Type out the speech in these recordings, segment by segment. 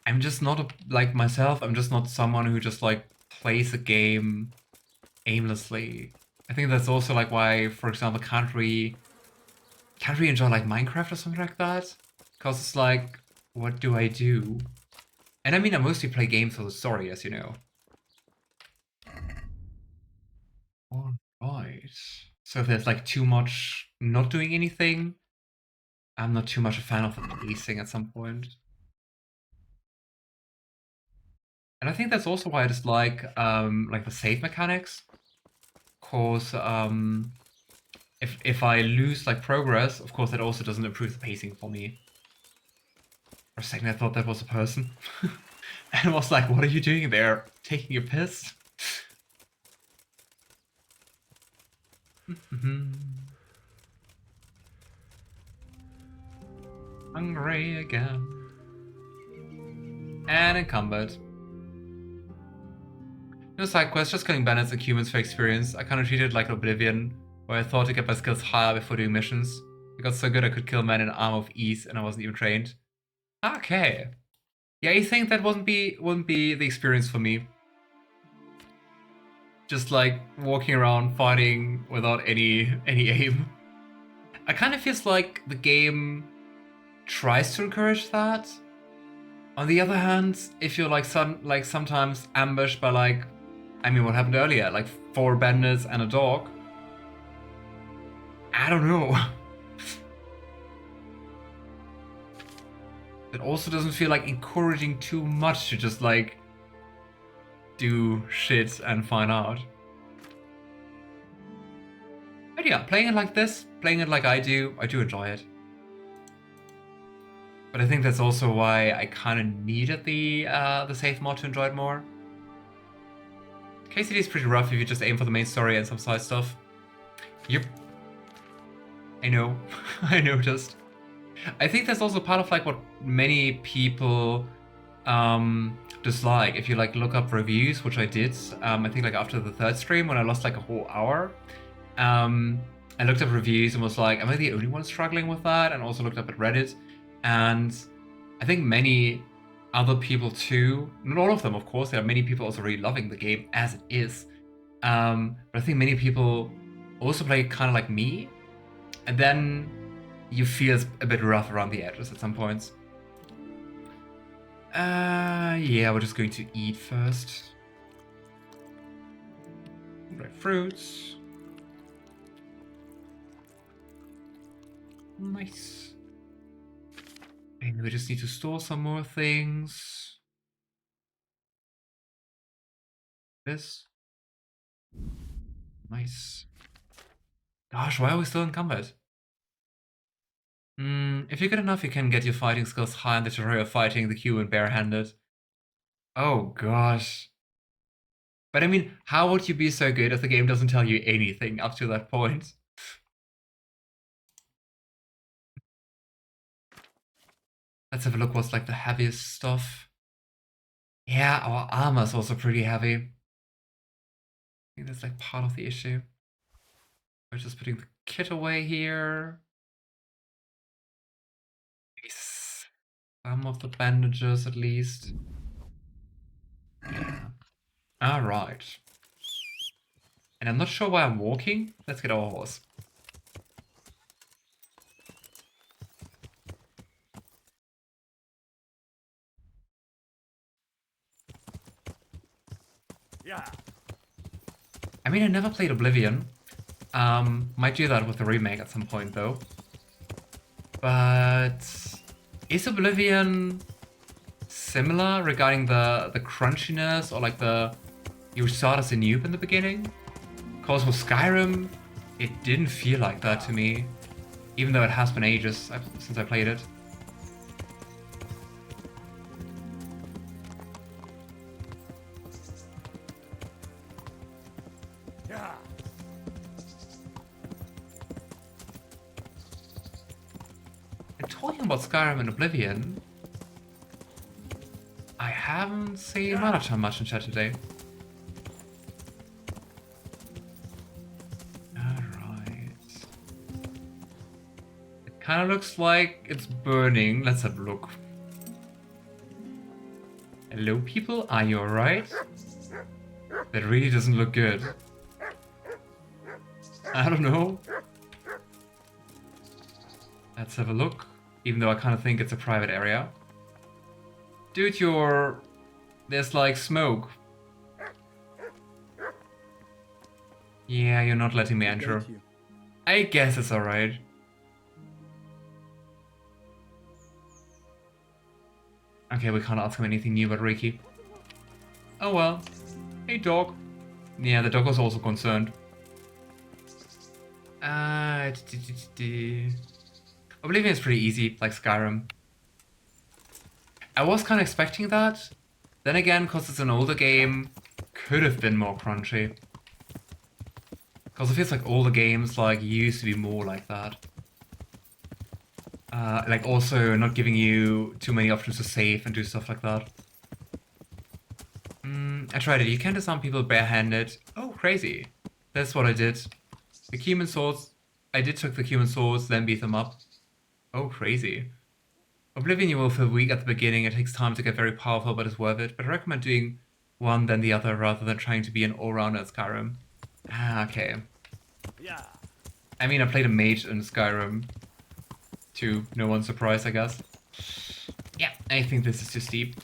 I'm just not like myself. I'm just not someone who just like plays a game aimlessly. I think that's also like why, for example, can't really enjoy like Minecraft or something like that. Because it's like, what do I do? And I mean, I mostly play games for the story, as you know. All right. So if there's like too much not doing anything, I'm not too much a fan of the pacing at some point. And I think that's also why I just like the save mechanics. Cause if I lose like progress, of course that also doesn't improve the pacing for me. For a second I thought that was a person. And I was like, what are you doing there? Taking a piss? Hungry again. And encumbered. No side quest, just killing bandits and humans for experience. I kind of treated it like Oblivion, where I thought to get my skills higher before doing missions. I got so good I could kill men in armor with ease, and I wasn't even trained. Okay. Yeah, you think that wouldn't be the experience for me? Just like walking around fighting without any aim. I kind of feels like the game tries to encourage that. On the other hand, if you're like sometimes ambushed by like, I mean, what happened earlier, like 4 bandits and a dog. I don't know. It also doesn't feel like encouraging too much to just like do shit and find out. But yeah, playing it like this, playing it like I do enjoy it. But I think that's also why I kind of needed the save mod to enjoy it more. KCD is pretty rough if you just aim for the main story and some side stuff. Yep. I know. I noticed. I think that's also part of like what many people dislike. If you like look up reviews, which I did, I think like after the 3rd stream when I lost like a whole hour, I looked up reviews and was like, am I the only one struggling with that? And also looked up at Reddit, and I think many other people too, not all of them, of course, there are many people also really loving the game as it is. But I think many people also play kind of like me, and then you feel a bit rough around the edges at some points. Yeah, we're just going to eat first. Red fruits. Nice. And we just need to store some more things. This. Nice. Gosh, why are we still in combat? If you're good enough, you can get your fighting skills high in the tutorial of fighting the human barehanded. Oh gosh. But I mean, how would you be so good if the game doesn't tell you anything up to that point? Let's have a look what's like the heaviest stuff. Yeah, our armor is also pretty heavy. I think that's like part of the issue. We're just putting the kit away here. Some of the bandages at least. Yeah. Alright. And I'm not sure why I'm walking. Let's get our horse. Yeah. I mean, I never played Oblivion. Might do that with the remake at some point though. But is Oblivion similar regarding the crunchiness or like you start as a noob in the beginning? Because with Skyrim, it didn't feel like that to me, even though it has been ages since I played it. Yeah. And talking about Skyrim and Oblivion, I haven't seen Monotone much in chat today. Alright. It kind of looks like it's burning. Let's have a look. Hello, people? Are you alright? That really doesn't look good. I don't know. Let's have a look. Even though I kind of think it's a private area. Dude, there's like smoke. Yeah, you're not letting me enter. I guess it's alright. Okay, we can't ask him anything new about Reeky. Oh well. Hey, dog. Yeah, the dog was also concerned. Oblivion is pretty easy, like Skyrim. I was kind of expecting that. Then again, because it's an older game, could have been more crunchy. Because it feels like older games like used to be more like that. Like also not giving you too many options to save and do stuff like that. I tried it. You can disarm people barehanded. Oh, crazy. That's what I did. The human swords. I did took the human swords, then beat them up. Oh, crazy. Oblivion you will feel weak at the beginning. It takes time to get very powerful, but it's worth it. But I recommend doing one then the other rather than trying to be an all-rounder at Skyrim. Ah, okay. Yeah. I mean, I played a mage in Skyrim. To no one's surprise, I guess. Yeah, I think this is too steep.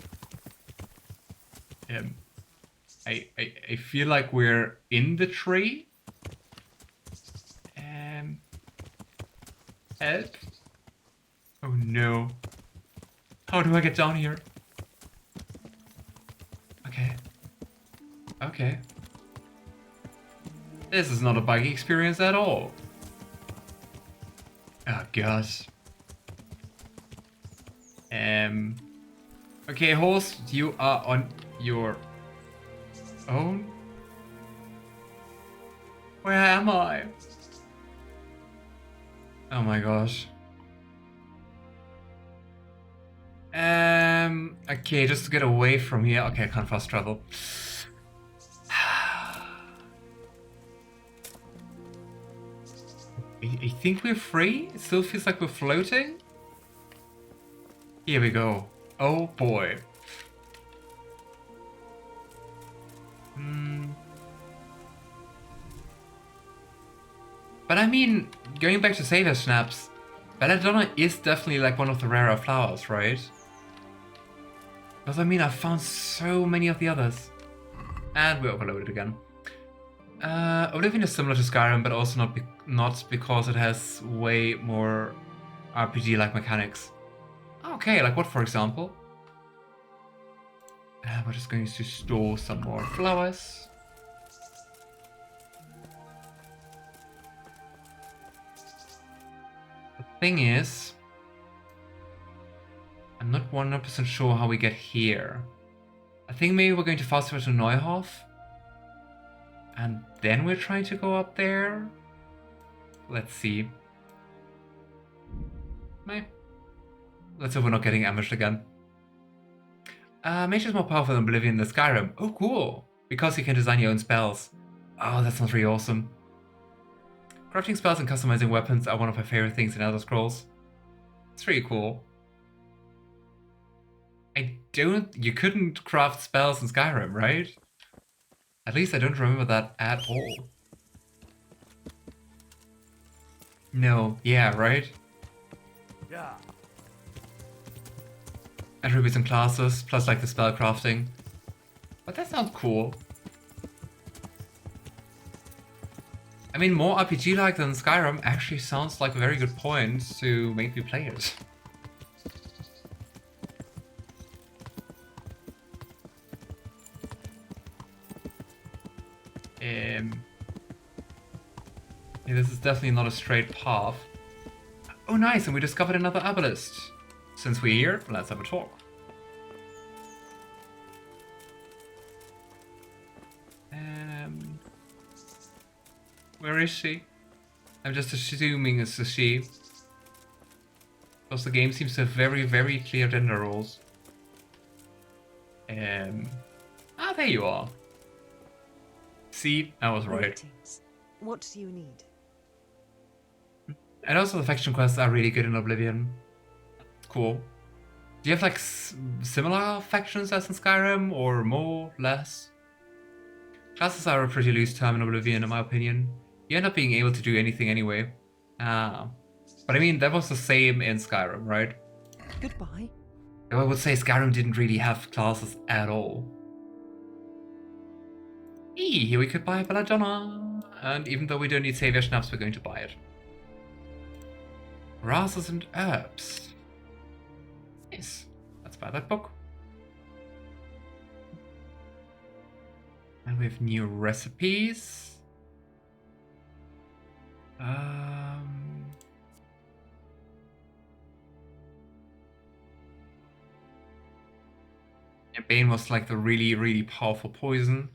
I feel like we're in the tree. Help. Oh no. How do I get down here? Okay. Okay. This is not a buggy experience at all. Oh gosh. Okay, horse, you are on your own? Where am I? Oh my gosh. Okay, just to get away from here. Okay, I can't fast travel. I think we're free? It still feels like we're floating? Here we go. Oh boy. But I mean, going back to Savior Snaps, Belladonna is definitely like one of the rarer flowers, right? Because I mean, I found so many of the others. And we're overloaded again. Oblivion is similar to Skyrim, but also not because it has way more RPG-like mechanics. Okay, like what, for example? We're just going to store some more flowers. The thing is, I'm not 100% sure how we get here. I think maybe we're going to fast forward to Neuhof. And then we're trying to go up there? Let's see. Meh. Let's hope we're not getting ambushed again. Mage is more powerful than Oblivion than Skyrim. Oh, cool! Because you can design your own spells. Oh, that sounds really awesome. Crafting spells and customizing weapons are one of my favorite things in Elder Scrolls. It's really cool. You couldn't craft spells in Skyrim, right? At least I don't remember that at all. No, yeah, right? Yeah. Attributes and classes, plus like the spell crafting. But that sounds cool. I mean, more RPG-like than Skyrim actually sounds like a very good point to make me play it. Yeah, this is definitely not a straight path. Oh nice, and we discovered another obelisk. Since we're here, let's have a talk. Where is she? I'm just assuming it's a she. Because the game seems to have very, very clear gender roles. Ah, there you are. See, I was right. Greetings. What do you need? And also the faction quests are really good in Oblivion. Cool. Do you have like similar factions as in Skyrim, or more, less? Classes are a pretty loose term in Oblivion, in my opinion. You end up being able to do anything anyway. But I mean, that was the same in Skyrim, right? Goodbye. Though I would say Skyrim didn't really have classes at all. Here we could buy Belladonna. And even though we don't need Savior Schnapps, we're going to buy it. Grasses and herbs. Yes, let's buy that book. And we have new recipes. Bane was like the really, really powerful poison.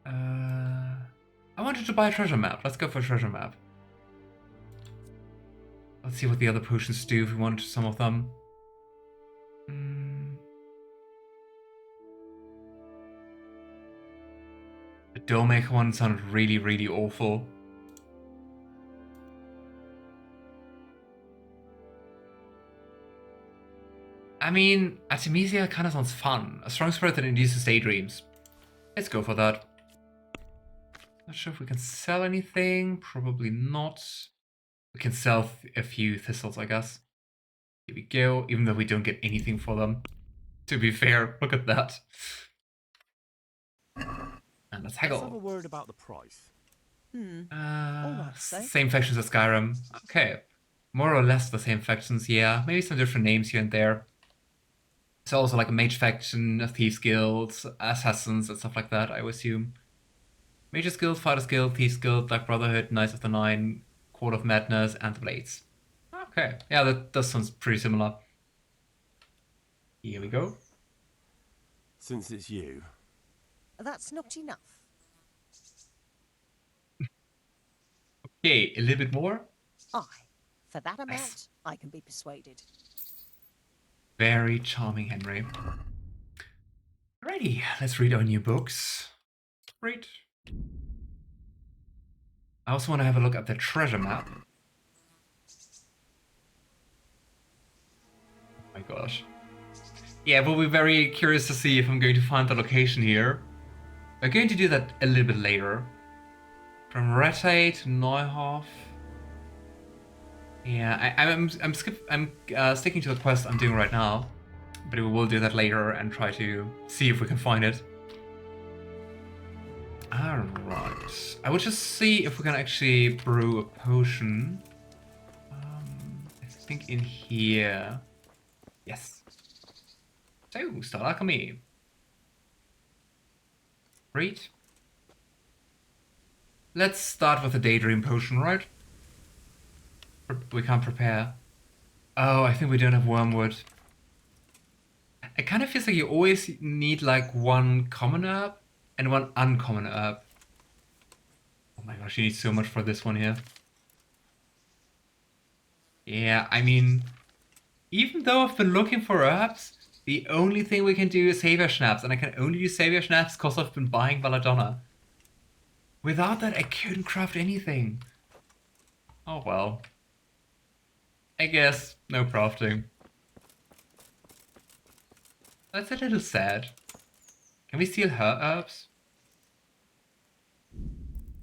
I wanted to buy a treasure map. Let's go for a treasure map. Let's see what the other potions do if we want some of them. The Dollmaker one sounded really, really awful. I mean, Artemisia kind of sounds fun. A strong spirit that induces daydreams. Let's go for that. Not sure if we can sell anything. Probably not. We can sell a few thistles, I guess. Here we go, even though we don't get anything for them. To be fair, look at that. And let's haggle. Let's have a word about the price. Same factions as Skyrim. Okay. More or less the same factions, yeah. Maybe some different names here and there. It's also like a mage faction, a thieves guild, assassins and stuff like that, I would assume. Mages guild, fighters guild, thieves guild, Black Brotherhood, Knights of the Nine, Court of Madness, and the Blades. Okay, yeah, that sounds pretty similar. Here we go. Since it's you. That's not enough. Okay, a little bit more. Aye. For that amount, Nice. I can be persuaded. Very charming, Henry. Alrighty, let's read our new books. Great. I also want to have a look at the treasure map. Oh my gosh. Yeah, we'll be very curious to see if I'm going to find the location here. We're going to do that a little bit later. From Rattay to Neuhof. Yeah, I'm sticking to the quest I'm doing right now, but we will do that later and try to see if we can find it. Alright, I will just see if we can actually brew a potion. I think in here. Yes. So, start alchemy. Great. Let's start with the daydream potion, right? We can't prepare. Oh, I think we don't have wormwood. It kind of feels like you always need like one common herb and one uncommon herb. Oh my gosh, you need so much for this one here. Yeah, I mean, even though I've been looking for herbs, the only thing we can do is Savior Schnapps, and I can only do Savior Schnapps because I've been buying Belladonna. Without that, I couldn't craft anything. Oh well. I guess, no crafting. That's a little sad. Can we steal her herbs?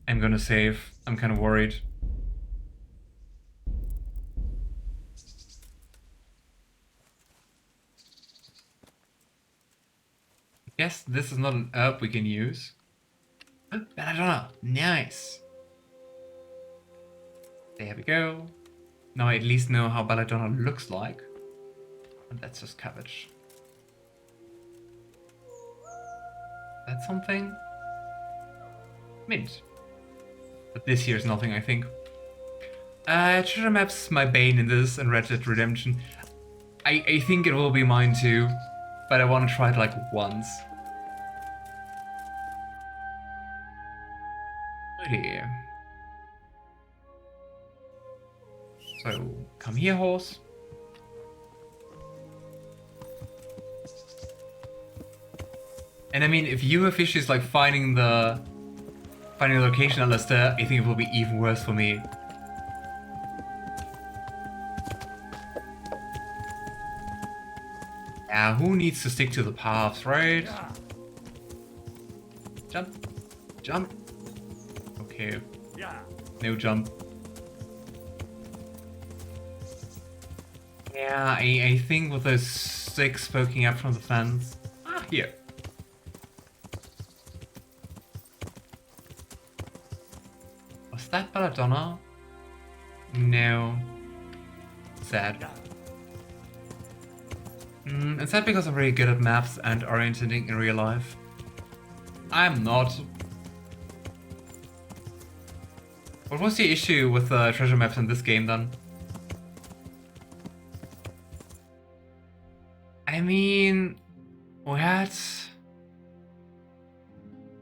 I'm gonna save. I'm kind of worried. Guess this is not an herb we can use. Oh, Belladonna! Nice! There we go. Now I at least know how Belladonna looks like. And that's just cabbage. That's something? Mint. But this here is nothing, I think. Treasure map's my bane in this and Red Dead Redemption. I think it will be mine too, but I want to try it like once. Here. So, come here, horse. And I mean, if you have issues like finding the location, Alistair, I think it will be even worse for me. Yeah, who needs to stick to the paths, right? Jump. Jump. Okay. No jump. Yeah, I think with those sticks poking up from the fence. Ah, here. Was that Belladonna? No. Sad. Is that because I'm really good at maps and orienting in real life? I'm not. What was the issue with the treasure maps in this game then? I mean, what?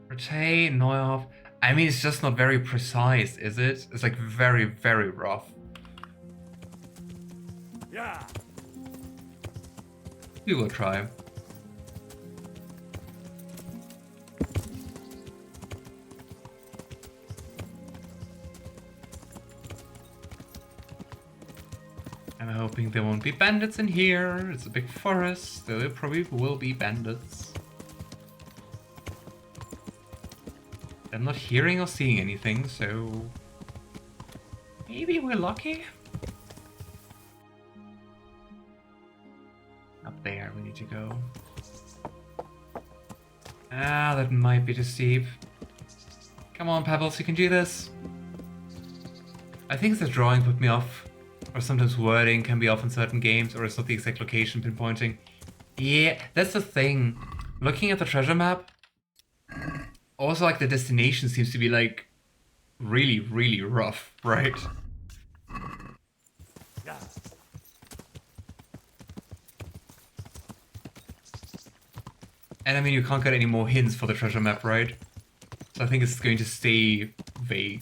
Rotate, Neuhoff. I mean, it's just not very precise, is it? It's like very, very rough. Yeah. We will try. I'm hoping there won't be bandits in here. It's a big forest. There probably will be bandits. I'm not hearing or seeing anything, so maybe we're lucky. Up there we need to go. Ah, that might be too steep. Come on, Pebbles, you can do this. I think the drawing put me off, or sometimes wording can be off in certain games, or it's not the exact location pinpointing. Yeah, that's the thing. Looking at the treasure map, also like the destination seems to be like really, really rough, right? And I mean, you can't get any more hints for the treasure map, right? So I think it's going to stay vague.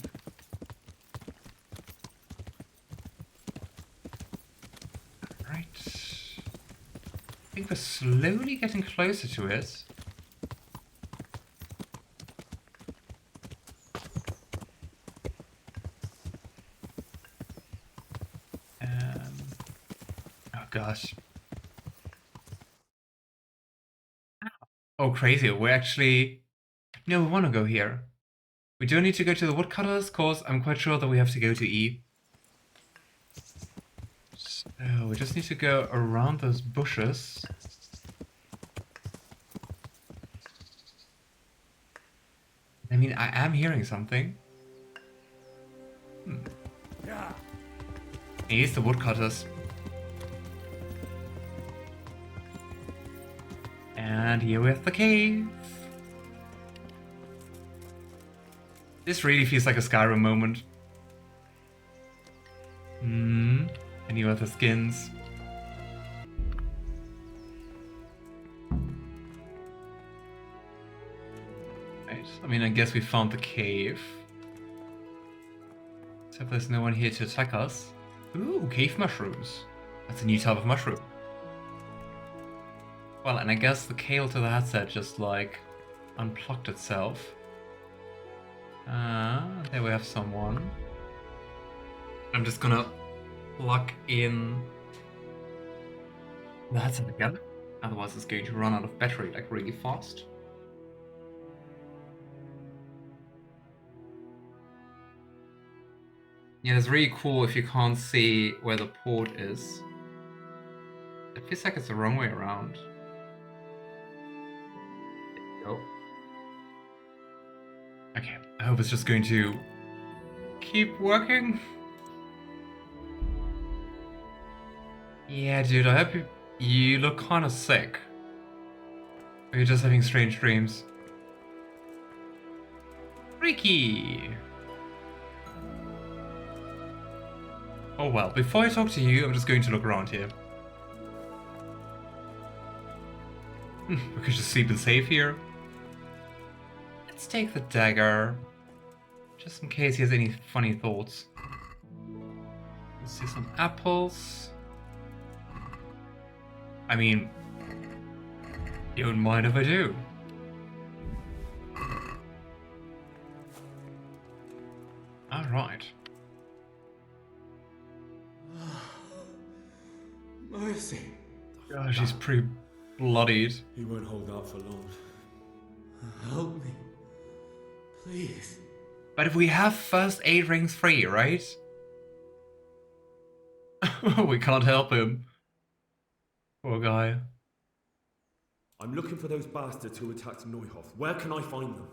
Right. I think we're slowly getting closer to it. Oh gosh. Oh, crazy. We're actually... No, we want to go here. We do need to go to the woodcutters, cause I'm quite sure that we have to go to E. So we just need to go around those bushes. I mean, I am hearing something. Yeah. It's the woodcutters. And here we have the cave. This really feels like a Skyrim moment. And you have the skins. Right, I mean, I guess we found the cave. Except there's no one here to attack us. Ooh, cave mushrooms. That's a new type of mushroom. Well, and I guess the cable to the headset just like unplugged itself. There we have someone. I'm just gonna plug in the headset again. Otherwise it's going to run out of battery like really fast. Yeah, it's really cool if you can't see where the port is. It feels like it's the wrong way around. There you go. Okay, I hope it's just going to keep working. Yeah, dude, I hope you look kind of sick. Or you're just having strange dreams. Reeky! Oh well, before I talk to you, I'm just going to look around here. We could just sleep and save here. Let's take the dagger. Just in case he has any funny thoughts. Let's see some apples. I mean, you don't mind if I do. Alright. Mercy. Gosh, he's pretty bloodied. He won't hold out for long. Help me. Please. But if we have first aid ring 3, right? We can't help him. Poor guy. I'm looking for those bastards who attacked Neuhoff. Where can I find them?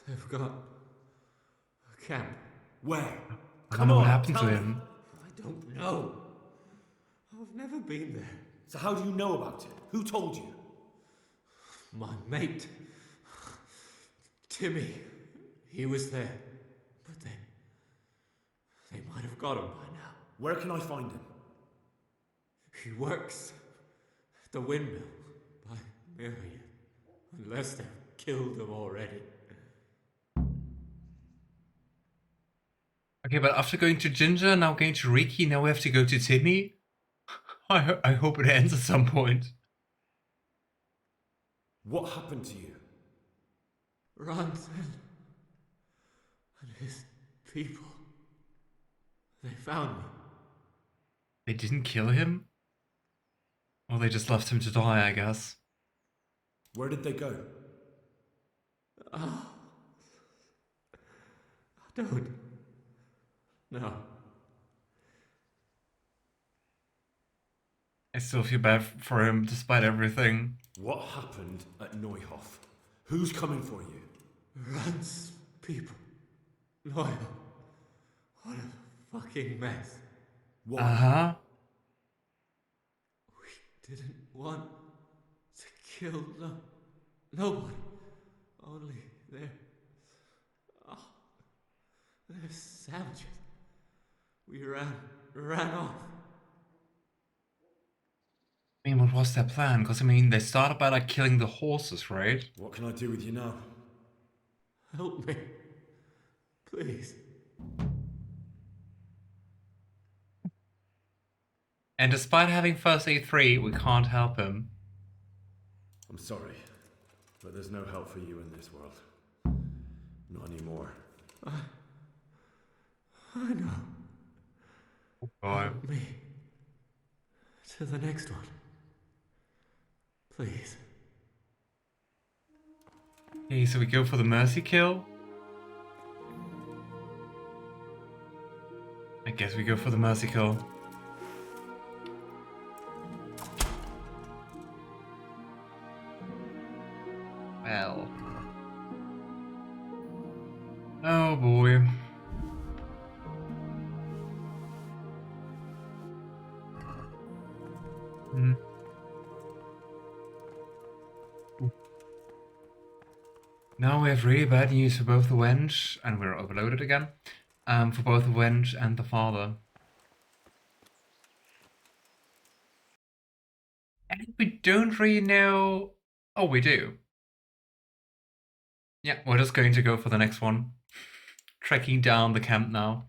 They've got a camp. Where? I don't know what happened to him. I don't know. I've never been there. So how do you know about it? Who told you? My mate, Timmy, he was there. But they might have got him by now. Where can I find him? He works at the windmill by Bohemia. Unless they've killed him already. Okay, but after going to Ginger, now going to Reeky, now we have to go to Timmy? I hope it ends at some point. What happened to you? Ranson and his people. They found me. They didn't kill him? Or they just left him to die, I guess. Where did they go? Oh. I don't. No. I still feel bad for him despite everything. What happened at Neuhoff? Who's coming for you? Rance people. Loyal. What a fucking mess. Why? Uh-huh. We didn't want to kill them. Nobody. Only they're... Oh, they're savages. We ran off. I mean, what was their plan? Because, I mean, they started by, like, killing the horses, right? What can I do with you now? Help me. Please. And despite having first aid 3, we can't help him. I'm sorry, but there's no help for you in this world. Not anymore. I know. Oh, boy. Help me. To the next one. Please. Okay, so we go for the mercy kill. I guess we go for the mercy kill. Well. Oh boy. Hmm. Now we have really bad news for both the wench, and we're overloaded again, for both the wench and the father. And we don't really know... Oh, we do. Yeah, we're just going to go for the next one. Tracking down the camp now.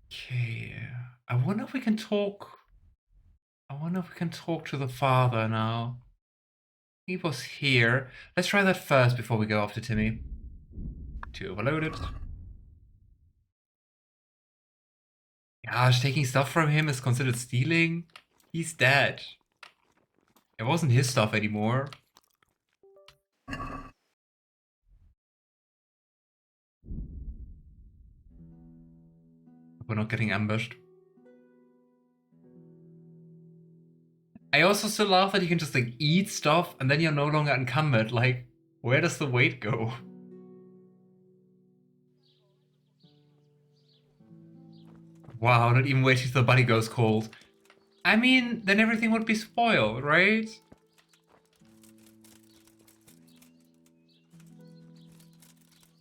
Okay, I wonder if we can talk... I wonder if we can talk to the father now. He was here. Let's try that first before we go after Timmy. Too overloaded. Gosh, taking stuff from him is considered stealing. He's dead. It wasn't his stuff anymore. We're not getting ambushed. I also still love that you can just like eat stuff and then you're no longer encumbered. Like, where does the weight go? Wow, not even waiting till the body goes cold. I mean, then everything would be spoiled, right?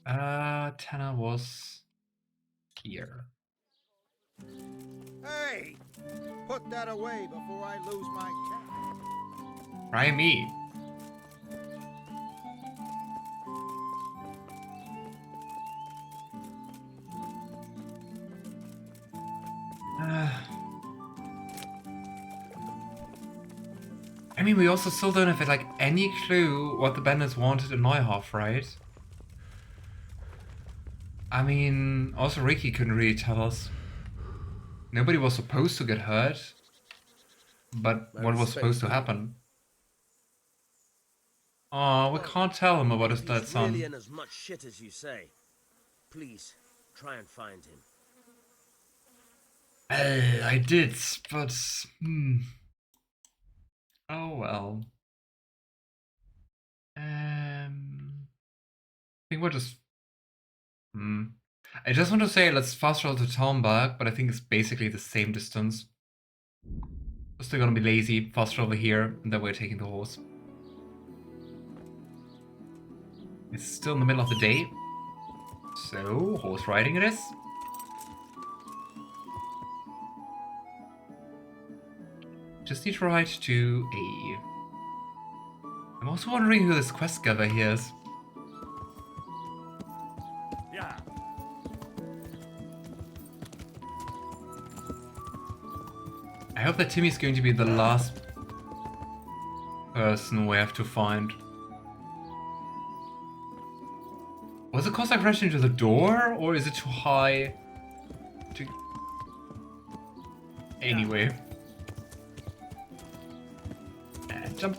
Tanner was here. Hey! Put that away before I lose my cat. Try me. I mean, we also still don't have like any clue what the bandits wanted in Neuhoff, right? I mean, also Reeky couldn't really tell us. Nobody was supposed to get hurt, but what was supposed to happen? Oh, we can't tell him about his If dead he's son. really in as much shit as you say, please try and find him. I did, but oh well. I think we're just. I just want to say let's fast travel to town back, but I think it's basically the same distance. We're still gonna be lazy, fast travel here, and then we're taking the horse. It's still in the middle of the day, so horse riding it is. Just need to ride to A. I'm also wondering who this quest giver here is. Yeah. I hope that Timmy's going to be the last person we have to find. Was it cause I crashed into the door, or is it too high to... Anyway. Jump.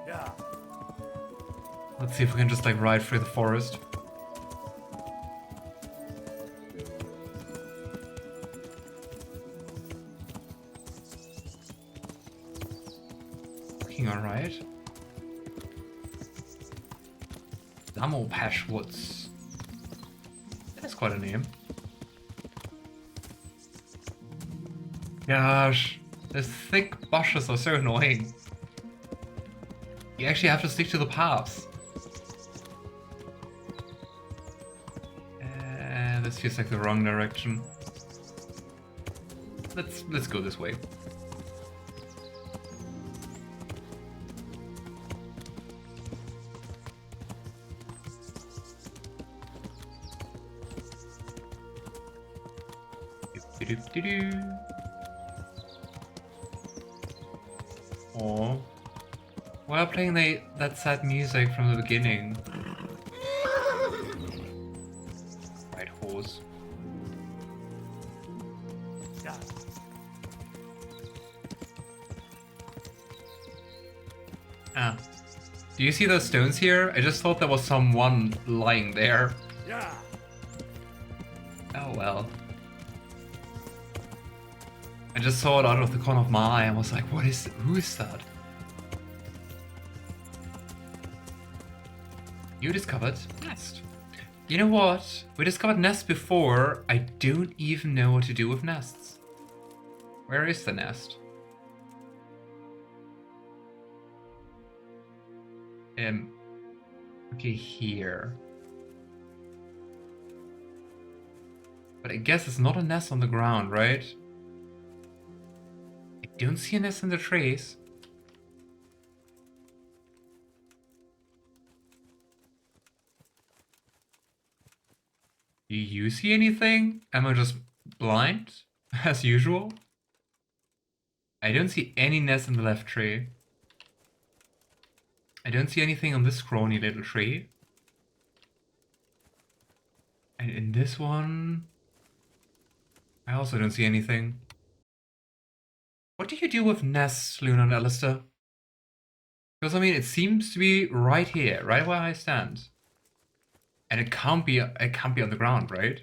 Yeah. Let's see if we can just like ride through the forest. Looking alright. Lamopash Woods. That's quite a name. Gosh, those thick bushes are so annoying. You actually have to stick to the paths. This feels like the wrong direction. Let's go this way. Oh, while playing that sad music from the beginning. Right horse. Yeah. Ah, do you see those stones here? I just thought there was someone lying there. Yeah. Oh well. I just saw it out of the corner of my eye and was like, who is that? You discovered nest. You know what? We discovered nest before. I don't even know what to do with nests. Where is the nest? Okay, here. But I guess it's not a nest on the ground, right? I don't see a nest in the trees. Do you see anything? Am I just blind? As usual? I don't see any nest in the left tree. I don't see anything on this scrawny little tree. And in this one... I also don't see anything. What do you do with nests, Luna and Alistair? Because I mean, it seems to be right here, right where I stand. And it can't be on the ground, right?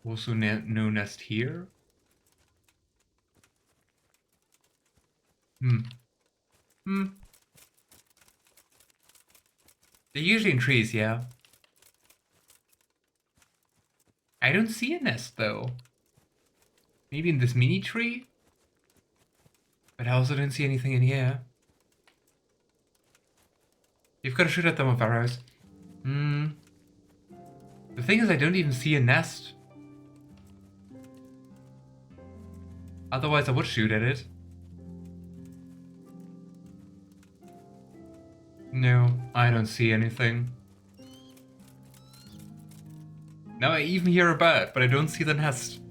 Also no nest here. They're usually in trees, yeah. I don't see a nest though. Maybe in this mini tree? But I also don't see anything in here. You've got to shoot at them with arrows. The thing is, I don't even see a nest. Otherwise, I would shoot at it. No, I don't see anything. Now I even hear a bird, but I don't see the nest.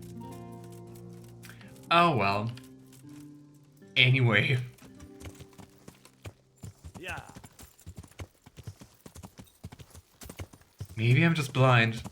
Oh well. Anyway. Yeah. Maybe I'm just blind.